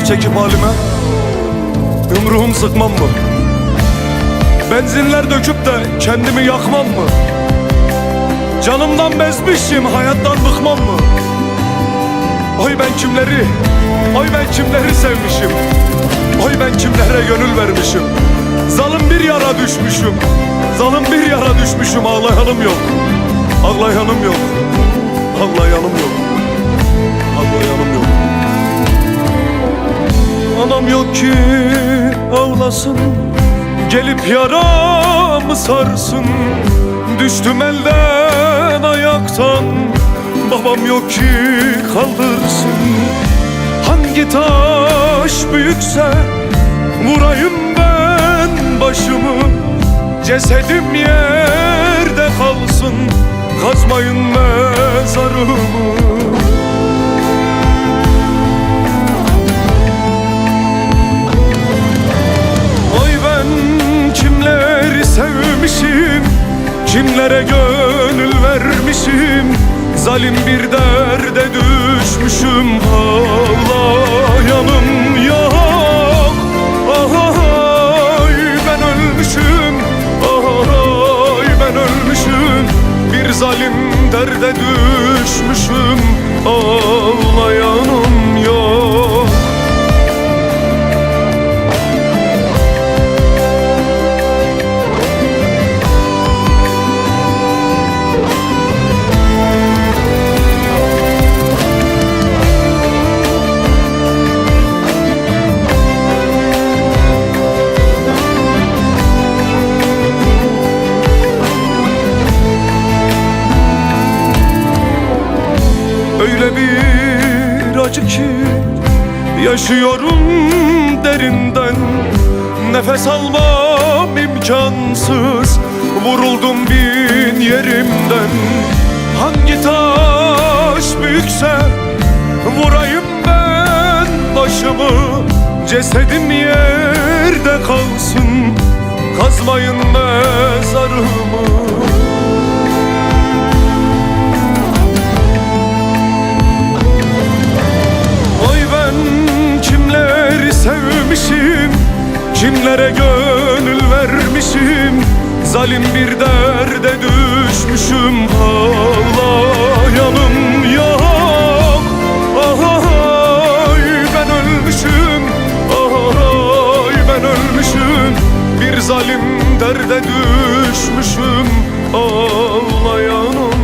fotoğraf çekip halime yumruğum sıkmam mı? Benzinler döküp de kendimi yakmam mı? Canımdan bezmişim, hayattan bıkmam mı? Oy ben kimleri, oy ben kimleri sevmişim. Oy ben kimlere gönül vermişim. Zalim bir yara düşmüşüm, zalim bir yara düşmüşüm. Ağlayanım yok, ağlayanım yok, ağlayanım yok, ağlayanım yok. Anam yok ki ağlasın, gelip yaramı sarsın. Düştüm elden ayaktan, babam yok ki kaldırsın. Hangi taş büyükse vurayım ben başımı. Cesedim yerde kalsın, kazmayın mezarımı. Oy ben kimleri sevmişim, kimlere gönül vermişim. Zalim bir derde düşmüşüm, ağlayanım yok. Ay ben ölmüşüm, ay ben ölmüşüm. Bir zalim derde düşmüşüm, ağlayanım yok. Öyle bir acı ki yaşıyorum derinden. Nefes almam imkansız, vuruldum bin yerimden. Hangi taş büyükse vurayım ben başımı. Cesedim yerde kalsın, kazmayın mezarımı. Sevmişim, kimlere gönül vermişim. Zalim bir derde düşmüşüm, ağlayanım yok. Ay ben ölmüşüm, ay ben ölmüşüm. Bir zalim derde düşmüşüm, ağlayanım.